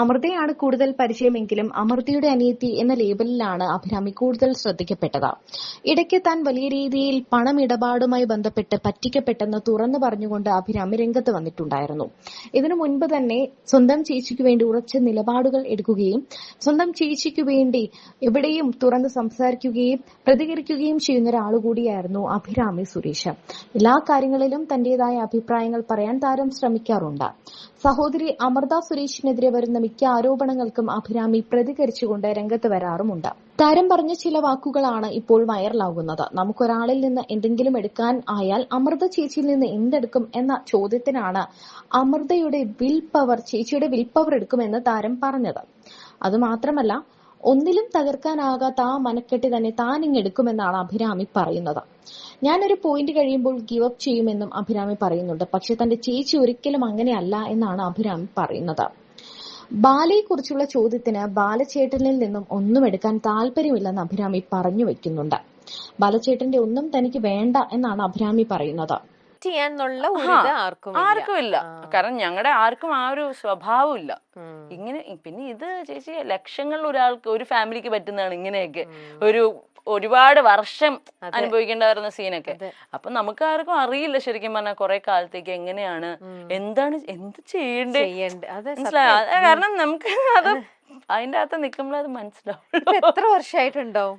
അമൃതയാണ് കൂടുതൽ പരിചയമെങ്കിലും അമൃതയുടെ അനിയത്തി എന്ന ലേബലിലാണ് അഭിരാമി കൂടുതൽ ശ്രദ്ധിക്കപ്പെട്ടത്. ഇടയ്ക്ക് താൻ വലിയ രീതിയിൽ പണമിടപാടുമായി ബന്ധപ്പെട്ട് പറ്റിക്കപ്പെട്ടെന്ന് തുറന്നു പറഞ്ഞുകൊണ്ട് അഭിരാമി രംഗത്ത് വന്നിട്ടുണ്ടായിരുന്നു. ഇതിനു മുൻപ് തന്നെ സ്വന്തം ചേച്ചിക്കു വേണ്ടി ഉറച്ച നിലപാടുകൾ എടുക്കുകയും സ്വന്തം ചേച്ചിക്കു വേണ്ടി എവിടെയും തുറന്ന് സംസാരിക്കുകയും പ്രതികരിക്കുകയും ചെയ്യുന്ന ഒരാളുകൂടിയായിരുന്നു അഭിരാമി സുരേഷ്. എല്ലാ കാര്യങ്ങളിലും തന്റേതായ അഭിപ്രായങ്ങൾ പറയാൻ താരം ശ്രമിക്കാറുണ്ട്. സഹോദരി അമൃത സുരേഷിനെതിരെ വരുന്ന മിക്ക ആരോപണങ്ങൾക്കും അഭിരാമി പ്രതികരിച്ചുകൊണ്ട് രംഗത്ത് വരാറുമുണ്ട്. താരം പറഞ്ഞ ചില വാക്കുകളാണ് ഇപ്പോൾ വൈറലാകുന്നത്. നമുക്കൊരാളിൽ നിന്ന് എന്തെങ്കിലും എടുക്കാൻ ആയാൽ അമൃത ചേച്ചിയിൽ നിന്ന് എന്തെടുക്കും എന്ന ചോദ്യത്തിനാണ് അമൃതയുടെ ചേച്ചിയുടെ വിൽ പവർ എടുക്കുമെന്ന് താരം പറഞ്ഞത്. അതുമാത്രമല്ല, ഒന്നിലും തകർക്കാനാകാത്ത ആ മനക്കെട്ടി തന്നെ താൻ ഇങ്ങെടുക്കുമെന്നാണ് അഭിരാമി പറയുന്നത്. ഞാനൊരു പോയിന്റ് കഴിയുമ്പോൾ ഗിവ് അപ്പ് ചെയ്യുമെന്നും അഭിരാമി പറയുന്നുണ്ട്. പക്ഷെ തന്റെ ചേച്ചി ഒരിക്കലും അങ്ങനെയല്ല എന്നാണ് അഭിരാമി പറയുന്നത്. ബാലയെക്കുറിച്ചുള്ള ചോദ്യത്തിന് ബാലചേട്ടനിൽ നിന്നും ഒന്നും എടുക്കാൻ താല്പര്യമില്ലെന്ന് അഭിരാമി പറഞ്ഞു വെക്കുന്നുണ്ട്. ബാലചേട്ടന്റെ ഒന്നും തനിക്ക് വേണ്ട എന്നാണ് അഭിരാമി പറയുന്നത്. ആർക്കും ഇല്ല. കാരണം ഞങ്ങളുടെ ആർക്കും ആ ഒരു സ്വഭാവം ഇല്ല. ഇങ്ങനെ പിന്നെ ഇത് ചേച്ചി ലക്ഷങ്ങളിൽ ഒരാൾക്ക് ഒരു ഫാമിലിക്ക് പറ്റുന്നതാണ് ഇങ്ങനെയൊക്കെ ഒരുപാട് വർഷം അനുഭവിക്കേണ്ട വരുന്ന സീനൊക്കെ. അപ്പൊ നമുക്ക് ആർക്കും അറിയില്ല ശരിക്കും പറഞ്ഞാൽ കുറെ കാലത്തേക്ക് എങ്ങനെയാണ് എന്ത് ചെയ്യണ്ടേ മനസ്സിലായ. കാരണം നമുക്ക് അത് അതിന്റെ അകത്ത് നിൽക്കുമ്പോൾ അത് മനസ്സിലാവും. എത്ര വർഷമായിട്ടുണ്ടാവും?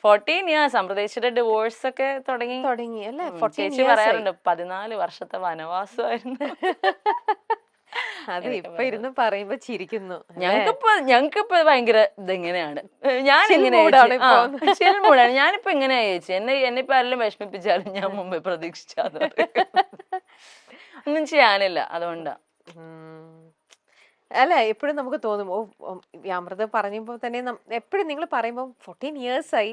14 years. അമൃതേശ്വരുടെ ഡിവോഴ്സ് ഒക്കെ തുടങ്ങി അല്ലേ? ചേച്ചി പറയാറുണ്ട് 14 വർഷത്തെ വനവാസമായിരുന്നു. അത് ഇപ്പൊ ഇരുന്ന് പറയുമ്പോ ചിരിക്കുന്നു. ഞങ്ങൾക്കിപ്പോ ഭയങ്കര ഇതെങ്ങനെയാണ്, ഞാനിപ്പോ എങ്ങനെയാ ചേച്ചി എന്നെയിപ്പോ ആരെല്ലാം വിഷമിപ്പിച്ചാലും ഞാൻ മുമ്പേ പ്രതീക്ഷിച്ചാൽ ഒന്നും ചെയ്യാനില്ല. അതുകൊണ്ടാ അല്ല, എപ്പോഴും നമുക്ക് തോന്നും അമൃത പറയുമ്പോ തന്നെ എപ്പോഴും നിങ്ങൾ പറയുമ്പോ 14 years ആയി,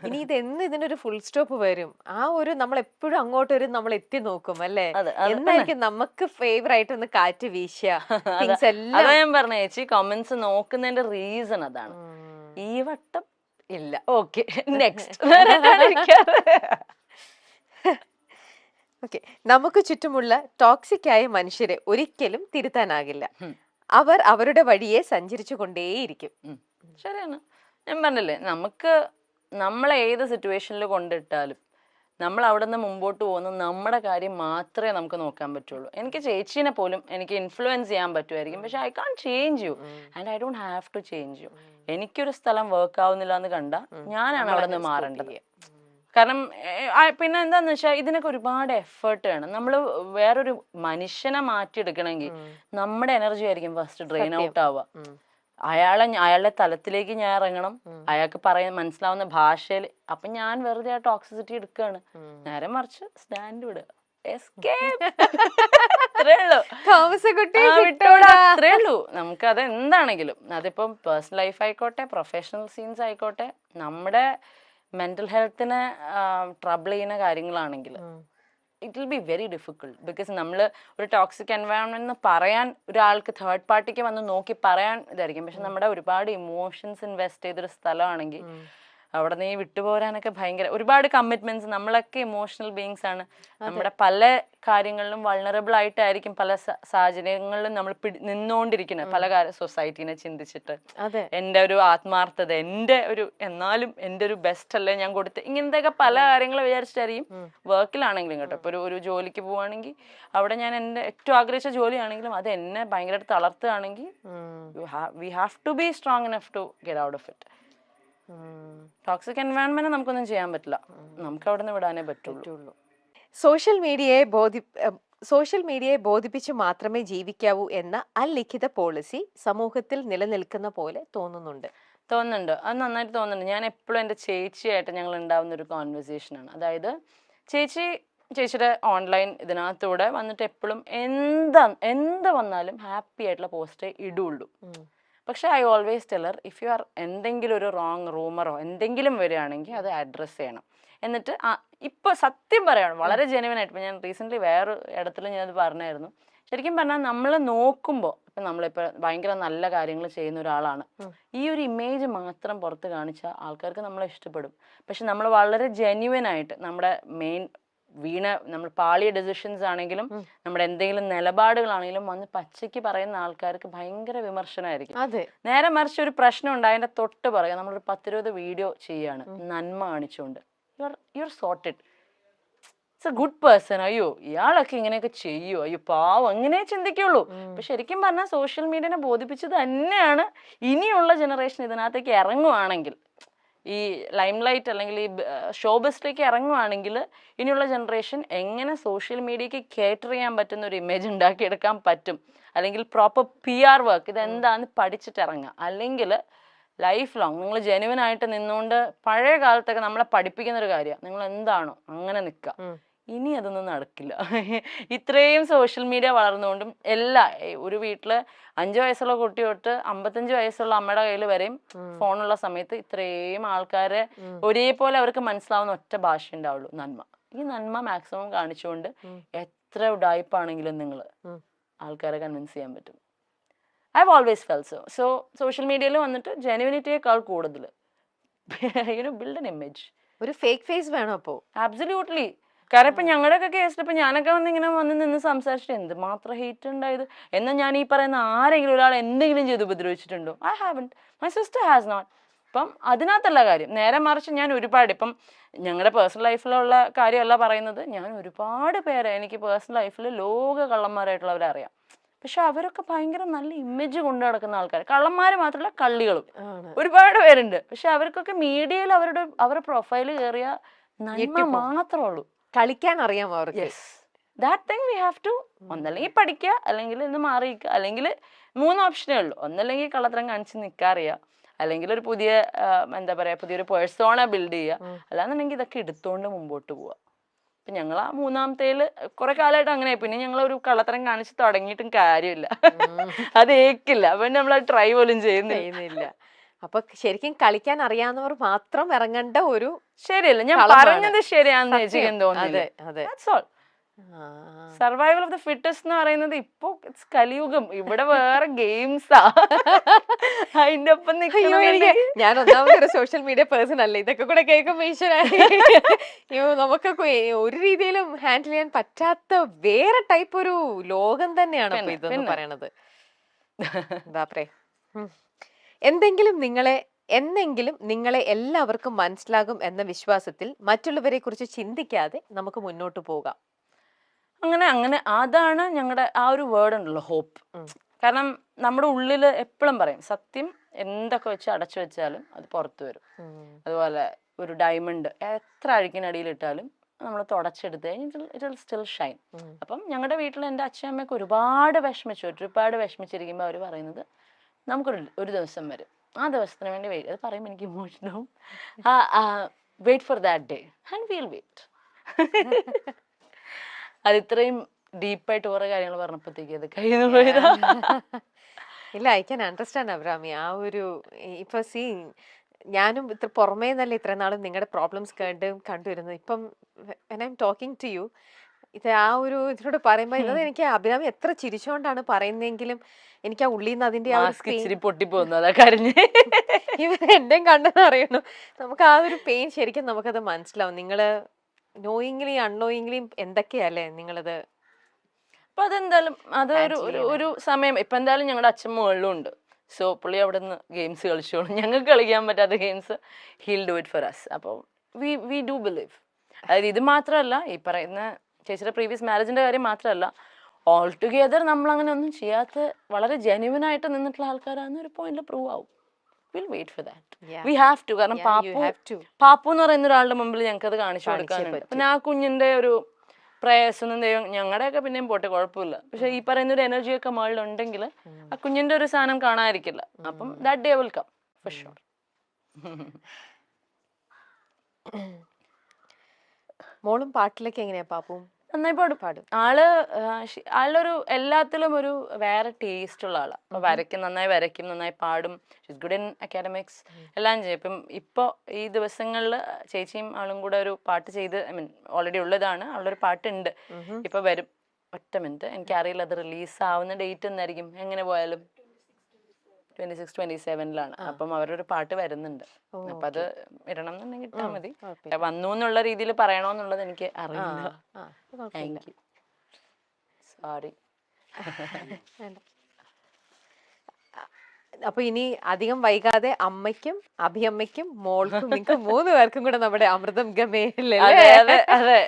ഇനി ഇതിനൊരു ഫുൾ സ്റ്റോപ്പ് വരും. ആ ഒരു നമ്മൾ എപ്പോഴും അങ്ങോട്ടൊരു നമ്മൾ എത്തി നോക്കും അല്ലേ? എന്നായിരിക്കും നമുക്ക് ഫേവർ ആയിട്ട് ഒന്ന് കാറ്റ് വീശുക തിങ്സ് എല്ലാം. അതാ ഞാൻ പറഞ്ഞ ചേച്ചി, കമന്റ്സ് നോക്കുന്നതിന്റെ റീസൺ അതാണ്. ഈ വട്ടം ഇല്ല, ഓക്കെ നെക്സ്റ്റ്. ഓക്കെ, നമുക്ക് ചുറ്റുമുള്ള ടോക്സിക് ആയ മനുഷ്യരെ ഒരിക്കലും തിരുത്താനാകില്ല. അവർ അവരുടെ വഴിയെ സഞ്ചരിച്ചു കൊണ്ടേയിരിക്കും. ശരിയാണ്. ഞാൻ പറഞ്ഞില്ലേ, നമ്മളെ ഏത് സിറ്റുവേഷനിൽ കൊണ്ടിട്ടാലും നമ്മൾ അവിടെ നിന്ന് മുമ്പോട്ട് പോകുന്ന നമ്മുടെ കാര്യം മാത്രമേ നമുക്ക് നോക്കാൻ പറ്റുള്ളൂ. എനിക്ക് ചേച്ചീനെ പോലും എനിക്ക് ഇൻഫ്ലുവൻസ് ചെയ്യാൻ പറ്റുമായിരിക്കും, പക്ഷെ I can't change you and I don't have to change you. എനിക്കൊരു സ്ഥലം വർക്ക് ആവുന്നില്ല എന്ന് കണ്ടാൽ ഞാനാണ് അവിടെ നിന്ന് മാറേണ്ടത്. കാരണം പിന്നെ എന്താന്ന് വെച്ചാൽ ഇതിനൊക്കെ ഒരുപാട് എഫേർട്ട് വേണം. നമ്മൾ വേറൊരു മനുഷ്യനെ മാറ്റിയെടുക്കണമെങ്കിൽ നമ്മുടെ എനർജി ആയിരിക്കും ഫസ്റ്റ് ഡ്രെയിൻ ഔട്ട് ആവുക. അയാളുടെ തലത്തിലേക്ക് ഞാൻ ഇറങ്ങണം, അയാൾക്ക് മനസ്സിലാവുന്ന ഭാഷയിൽ. അപ്പൊ ഞാൻ വെറുതെ ആ ടോക്സിസിറ്റി എടുക്കുകയാണ്. നേരെ മറിച്ച് സ്റ്റാൻഡ് വിടുക, അത്രേ ഉള്ളൂ. നമുക്കത് എന്താണെങ്കിലും, അതിപ്പം പേഴ്സണൽ ലൈഫ് ആയിക്കോട്ടെ പ്രൊഫഷണൽ സീൻസ് ആയിക്കോട്ടെ, നമ്മുടെ മെന്റൽ ഹെൽത്തിനെ ട്രബിൾ ചെയ്യുന്ന കാര്യങ്ങളാണെങ്കിൽ it will be very difficult. Because നമ്മൾ ഒരു ടോക്സിക് എൻവയോൺമെന്റ് എന്ന് പറയാൻ ഒരാൾക്ക് തേർഡ് പാർട്ടിക്ക് വന്ന് നോക്കി പറയാൻ ഇതായിരിക്കും, പക്ഷെ നമ്മുടെ ഒരുപാട് ഇമോഷൻസ് ഇൻവെസ്റ്റ് ചെയ്തൊരു സ്ഥലമാണെങ്കിൽ അവിടെ നിന്ന് വിട്ടുപോരാനൊക്കെ ഭയങ്കര ഒരുപാട് കമ്മിറ്റ്മെന്റ്സ്. നമ്മളൊക്കെ ഇമോഷണൽ ബീയിങ്സ് ആണ്. നമ്മുടെ പല കാര്യങ്ങളിലും വൾണറബിൾ ആയിട്ടായിരിക്കും പല സാഹചര്യങ്ങളിലും നമ്മൾ നിന്നുകൊണ്ടിരിക്കുന്നത്. പല സൊസൈറ്റീനെ ചിന്തിച്ചിട്ട് എന്റെ ഒരു ആത്മാർത്ഥത, എന്നാലും എന്റെ ഒരു ബെസ്റ്റ് അല്ലേ ഞാൻ കൊടുത്ത്, ഇങ്ങനത്തെയൊക്കെ പല കാര്യങ്ങൾ വിചാരിച്ചിട്ടായിരിക്കും വർക്കിലാണെങ്കിലും കേട്ടോ. ഇപ്പൊ ഒരു ജോലിക്ക് പോവാണെങ്കിൽ അവിടെ ഞാൻ എന്റെ ഏറ്റവും ആഗ്രഹിച്ച ജോലിയാണെങ്കിലും അത് എന്നെ ഭയങ്കരമായിട്ട് തളർത്തുകയാണെങ്കിൽ we have to be strong enough to get out of it. Toxic environment നമുക്കൊന്നും ചെയ്യാൻ പറ്റില്ല, നമുക്ക് അവിടെ നിന്ന് വിടാനേ പറ്റുള്ളൂ. സോഷ്യൽ മീഡിയയെ ബോധിപ്പിച്ച് മാത്രമേ ജീവിക്കാവൂ എന്ന അലിഖിത പോളിസി സമൂഹത്തിൽ നിലനിൽക്കുന്ന പോലെ തോന്നുന്നുണ്ട്. അത് നന്നായിട്ട് തോന്നുന്നുണ്ട്. ഞാൻ എപ്പോഴും എൻ്റെ ചേച്ചിയായിട്ട് ഞങ്ങൾ ഉണ്ടാവുന്ന ഒരു കോൺവെർസേഷനാണ്. അതായത് ചേച്ചിയുടെ ഓൺലൈൻ ഇതിനകത്തൂടെ വന്നിട്ട് എപ്പോഴും എന്ത് വന്നാലും ഹാപ്പി ആയിട്ടുള്ള പോസ്റ്റേ ഇടുള്ളൂ. പക്ഷെ I always teller, if you are എന്തെങ്കിലും ഒരു റോങ് റൂമറോ എന്തെങ്കിലും വരികയാണെങ്കിൽ അത് അഡ്രസ്സ് ചെയ്യണം. എന്നിട്ട് ഇപ്പൊ സത്യം പറയണം, വളരെ ജെനുവിൻ ആയിട്ട്. ഇപ്പൊ ഞാൻ റീസെന്റ് വേറെ ഇടത്തിൽ ഞാനത് പറഞ്ഞായിരുന്നു. ശരിക്കും പറഞ്ഞാൽ നമ്മൾ നോക്കുമ്പോൾ ഇപ്പൊ നമ്മളിപ്പോ ഭയങ്കര നല്ല കാര്യങ്ങൾ ചെയ്യുന്ന ഒരാളാണ്, ഈ ഒരു ഇമേജ് മാത്രം പുറത്ത് കാണിച്ചാൽ ആൾക്കാർക്ക് നമ്മളെ ഇഷ്ടപ്പെടും. പക്ഷെ നമ്മൾ വളരെ ജെന്യുവൻ ആയിട്ട് നമ്മുടെ മെയിൻ നമ്മൾ പാളിയ ഡെസിഷൻസ് ആണെങ്കിലും നമ്മുടെ എന്തെങ്കിലും നിലപാടുകളാണെങ്കിലും വന്ന് പച്ചയ്ക്ക് പറയുന്ന ആൾക്കാർക്ക് ഭയങ്കര വിമർശനമായിരിക്കും. നേരെ മറിച്ച് ഒരു പ്രശ്നം ഉണ്ട്, അതിന്റെ തൊട്ട് പറയാം, നമ്മളൊരു 10-20 വീഡിയോ ചെയ്യാണ് നന്മ കാണിച്ചുകൊണ്ട്, you are sorted, it's A good person, അയ്യോ ഇയാളൊക്കെ ഇങ്ങനെയൊക്കെ ചെയ്യൂ, അയ്യോ പാവം, അങ്ങനെ ചിന്തിക്കുള്ളൂ. അപ്പൊ ശരിക്കും പറഞ്ഞാൽ സോഷ്യൽ മീഡിയനെ ബോധിപ്പിച്ചത് തന്നെയാണ് ഇനിയുള്ള ജനറേഷൻ ഇതിനകത്തേക്ക് ഇറങ്ങുവാണെങ്കിൽ, ഈ ലൈം ലൈറ്റ് അല്ലെങ്കിൽ ഈ ഷോബസിലേക്ക് ഇറങ്ങുവാണെങ്കിൽ ഇനിയുള്ള ജനറേഷൻ എങ്ങനെ സോഷ്യൽ മീഡിയക്ക് കേറ്റർ ചെയ്യാൻ പറ്റുന്ന ഒരു ഇമേജ് ഉണ്ടാക്കിയെടുക്കാൻ പറ്റും, അല്ലെങ്കിൽ പ്രോപ്പർ PR വർക്ക് ഇതെന്താന്ന് പഠിച്ചിട്ട് ഇറങ്ങുക. അല്ലെങ്കിൽ ലൈഫ് ലോങ് നിങ്ങൾ ജെനുവിൻ ആയിട്ട് നിന്നുകൊണ്ട്, പഴയ കാലത്തൊക്കെ നമ്മളെ പഠിപ്പിക്കുന്ന ഒരു കാര്യമാണ് നിങ്ങൾ എന്താണോ അങ്ങനെ നിൽക്കുക. ഇനി അതൊന്നും നടക്കില്ല. ഇത്രയും സോഷ്യൽ മീഡിയ വളർന്നുകൊണ്ടും ഒരു വീട്ടില് 5 വയസ്സുള്ള കുട്ടി തൊട്ട് 55 വയസ്സുള്ള അമ്മയുടെ കയ്യിൽ വരെയും ഫോണുള്ള സമയത്ത് ഇത്രയും ആൾക്കാരെ ഒരേപോലെ അവർക്ക് മനസ്സിലാവുന്ന ഒറ്റ ഭാഷ ഉണ്ടാവുള്ളൂ, നന്മ. ഈ നന്മ മാക്സിമം കാണിച്ചുകൊണ്ട് എത്ര ഉഡായിപ്പാണെങ്കിലും നിങ്ങൾ ആൾക്കാരെ കൺവിൻസ് ചെയ്യാൻ പറ്റും. I have always felt so. So social മീഡിയയിൽ വന്നിട്ട് ജെനുവിനിറ്റിയേക്കാൾ കൂടുതൽ ബിൽഡ് എൻ ഇമേജ്, ഒരു ഫേക്ക് ഫേസ് വേണം അപ്പോ. ആബ്സല്യൂട്ട്ലി. കാരണം ഇപ്പൊ ഞങ്ങളുടെയൊക്കെ കേസിൽ ഇപ്പൊ ഞാനൊക്കെ ഇങ്ങനെ വന്ന് നിന്ന് സംസാരിച്ചിട്ട് എന്ത് മാത്രം ഹേറ്റ് ഉണ്ടായത്. എന്നാൽ ഞാൻ ഈ പറയുന്ന ആരെങ്കിലും ഒരാൾ എന്തെങ്കിലും ചെയ്ത് ഉപദ്രവിച്ചിട്ടുണ്ടോ? I haven't, my sister has not. അപ്പം അതിനകത്തല്ല കാര്യം. നേരെ മറിച്ച് ഞാൻ ഒരുപാട്, ഇപ്പം ഞങ്ങളുടെ പേഴ്സണൽ ലൈഫിലുള്ള കാര്യമല്ല പറയുന്നത്, ഞാൻ ഒരുപാട് പേരെ എനിക്ക് പേഴ്സണൽ ലൈഫിൽ ലോക കള്ളന്മാരായിട്ടുള്ളവരെ അറിയാം. പക്ഷെ അവരൊക്കെ ഭയങ്കര നല്ല ഇമേജ് കൊണ്ടു നടക്കുന്ന ആൾക്കാർ, കള്ളന്മാർ മാത്രമല്ല കള്ളികളും ഒരുപാട് പേരുണ്ട്. പക്ഷെ അവർക്കൊക്കെ മീഡിയയിൽ അവരുടെ പ്രൊഫൈൽ കയറിയ നന്മ മാത്രമേ ഉള്ളൂ. കളിക്കാൻ അറിയാം അവർക്ക്. That thing we have to, ഒന്നല്ലെങ്കിൽ പഠിക്കുക, അല്ലെങ്കിൽ ഇന്ന് മാറിയിക്കുക, അല്ലെങ്കിൽ 3 ഓപ്ഷനേ ഉള്ളൂ. ഒന്നല്ലെങ്കിൽ കള്ളത്തരം കാണിച്ച് നിൽക്കാറിയുക, അല്ലെങ്കിൽ ഒരു പുതിയൊരു പേഴ്സോണ ബിൽഡ് ചെയ്യുക, അല്ലാന്നുണ്ടെങ്കിൽ ഇതൊക്കെ എടുത്തുകൊണ്ട് മുമ്പോട്ട് പോവുക. ഇപ്പൊ ഞങ്ങൾ ആ 3ാമത്തേല് കുറെ കാലമായിട്ട് അങ്ങനെ, പിന്നെ ഞങ്ങൾ ഒരു കള്ളത്തരം കാണിച്ച് തുടങ്ങിയിട്ടും കാര്യമില്ല, അത് ഏക്കില്ല. അപ്പൊ നമ്മൾ ട്രൈ പോലും ചെയ്യുന്നില്ല. അപ്പൊ ശരിക്കും കളിക്കാൻ അറിയാവുന്നവർ മാത്രം ഇറങ്ങേണ്ട ഒരു, ശരിയല്ല ഞാൻ പറഞ്ഞത് ശരിയാണെന്ന് ചേച്ചിക്ക് തോന്നുന്നു. സർവൈവൽ ഓഫ് ദ ഫിറ്റസ്റ്റ് എന്ന് പറയുന്നത് ഇപ്പൊ കലിയുഗം, ഇവിടെ വേറെ ഗെയിംസാ അതിന്റെ ഒപ്പം. ഞാൻ ഒന്നാമതൊരു സോഷ്യൽ മീഡിയ പേഴ്സൺ അല്ല, ഇതൊക്കെ കൂടെ കേൾക്കുമ്പോ നമുക്കൊക്കെ ഒരു രീതിയിലും ഹാൻഡിൽ ചെയ്യാൻ പറ്റാത്ത വേറെ ടൈപ്പ് ഒരു ലോകം തന്നെയാണ് ഇതെന്ന് പറയണത്. ബാപ്രേ. എന്നെങ്കിലും നിങ്ങളെ എല്ലാവർക്കും മനസ്സിലാകും എന്ന വിശ്വാസത്തിൽ മറ്റുള്ളവരെ കുറിച്ച് ചിന്തിക്കാതെ നമുക്ക് മുന്നോട്ട് പോകാം. അങ്ങനെ അതാണ് ഞങ്ങളുടെ ആ ഒരു വേർഡ് ഉണ്ടല്ലോ, ഹോപ്പ്. കാരണം നമ്മുടെ ഉള്ളിൽ എപ്പോഴും പറയും, സത്യം എന്തൊക്കെ വെച്ച് അടച്ചു വെച്ചാലും അത് പുറത്തു വരും. അതുപോലെ ഒരു ഡയമണ്ട് എത്ര അഴുക്കിനടിയിലിട്ടാലും നമ്മൾ തുടച്ചെടുത്ത് കഴിഞ്ഞാൽ ഇറ്റ് വിൽ സ്റ്റിൽ ഷൈൻ. അപ്പം ഞങ്ങളുടെ വീട്ടിൽ എൻ്റെ അച്ഛനമ്മയൊക്കെ ഒരുപാട് വിഷമിച്ചിരിക്കുമ്പോൾ അവർ പറയുന്നത്, നമുക്കൊരു ദിവസം വരും, ആ ദിവസത്തിന് വേണ്ടി വെയിറ്റ്. അത് പറയുമ്പോൾ എനിക്ക് ഇമോഷനാവും. Wait for that day and will wait. അത് ഇത്രയും ഡീപ്പായിട്ട് കുറെ കാര്യങ്ങൾ പറഞ്ഞപ്പോഴത്തേക്ക് അത് കയ്യിൽ പോയതാ. ഇല്ല, ഐ ക്യാൻ അണ്ടർസ്റ്റാൻഡ് അബ്രാമി. ആ ഒരു ഇപ്പൊ ഞാനും ഇത്ര പുറമേ നല്ല ഇത്ര നാളും നിങ്ങളുടെ പ്രോബ്ലംസ് കണ്ടുവരുന്നത്. ഇപ്പം when I'm talking to you, ഇത് ആ ഒരു ഇതിനോട് പറയുമ്പോ ഇത് എനിക്ക് അഭിരാമി എത്ര ചിരിച്ചോണ്ടാണ് പറയുന്നെങ്കിലും എനിക്ക് ആ ഉള്ളിൽ നിന്ന് അതിന്റെ എന്റെയും കണ്ടെന്ന് അറിയണു. നമുക്ക് ആ ഒരു പെയിൻ ശരിക്കും നമുക്കത് മനസ്സിലാവും. നിങ്ങള് നോയിങ്ലി അൺനോയിങ്ലി എന്തൊക്കെയല്ലേ നിങ്ങളത്. അപ്പൊ അതെന്തായാലും അത് ഒരു സമയം. ഇപ്പൊ എന്തായാലും ഞങ്ങളുടെ അച്ഛൻ മുകളിലും ഉണ്ട്. സോ പുള്ളി അവിടെ നിന്ന് ഗെയിംസ് കളിച്ചോളും. ഞങ്ങൾക്ക് കളിക്കാൻ പറ്റാത്ത games he'll do it for us. അപ്പോൾ വി ഡു ബിലീവ്. അതായത് ഇത് മാത്രമല്ല, ഈ പറയുന്ന ചേച്ചിയുടെ പ്രീവിയസ് മാരേജിന്റെ കാര്യം മാത്രമല്ല, ഓൾ ടുഗെദർ നമ്മൾ അങ്ങനെ ഒന്നും ചെയ്യാത്ത വളരെ ജെന്യുവൻ ആയിട്ട് നിന്നിട്ടുള്ള ആൾക്കാരാണെന്ന് ഒരു പോയിന്റിൽ പ്രൂവ് ആവും. Will wait for that. We have to. കാരണം പാപ്പു എന്ന് പറയുന്ന ഒരാളുടെ മുമ്പിൽ ഞങ്ങൾക്ക് അത് കാണിച്ചു കൊടുക്കാനുണ്ട്. പിന്നെ ആ കുഞ്ഞിന്റെ ഒരു പ്രയാസമൊന്നും ദൈവം ഞങ്ങളുടെയൊക്കെ പിന്നെയും പോട്ടെ, കുഴപ്പമില്ല. പക്ഷെ ഈ പറയുന്ന ഒരു എനർജിയൊക്കെ മുകളിലുണ്ടെങ്കിൽ ആ കുഞ്ഞിന്റെ ഒരു സാധനം കാണാതിരിക്കില്ല. അപ്പം that day will come for sure. മോളും പാട്ടിലൊക്കെ എങ്ങനെയാ? പാപ്പും നന്നായി പാടും. ആളൊരു എല്ലാത്തിലും ഒരു വേറെ ടേസ്റ്റ് ഉള്ള ആളാണ്. അപ്പൊ നന്നായി വരയ്ക്കും, നന്നായി പാടും, ഷീസ് ഗുഡ് ഇൻ അക്കാഡമിക്സ്, എല്ലാം ചെയ്യും. ഇപ്പൊ ഈ ദിവസങ്ങളിൽ ചേച്ചിയും ആളും കൂടെ ഒരു പാട്ട് ചെയ്ത്, ഓൾറെഡി ഉള്ളതാണ്, അവളൊരു പാട്ടുണ്ട്, ഇപ്പൊ വരും. ഒറ്റ മിനിറ്റ്, എനിക്കറിയില്ല അത് റിലീസ് ആവുന്ന ഡേറ്റ് എന്നായിരിക്കും. എങ്ങനെ പോയാലും 26, 27-ലാണ്. അപ്പം അവരൊരു പാട്ട് വരുന്നുണ്ട്. അപ്പൊ അത് ഇടണം എന്നുണ്ടെങ്കിൽ ഇട്ടാൽ മതി. വന്നു എന്നുള്ള രീതിയിൽ പറയണോന്നുള്ളത് എനിക്ക് അറിയില്ല. Thank you. സോറി. അപ്പൊ ഇനി അധികം വൈകാതെ അമ്മയ്ക്കും അഭിയമ്മയ്ക്കും മോൾക്കും നിങ്ങൾക്ക് 3 പേർക്കും കൂടെ നമ്മുടെ അമൃതം ഗമയിലല്ലേ? അതെ അതെ അതെ.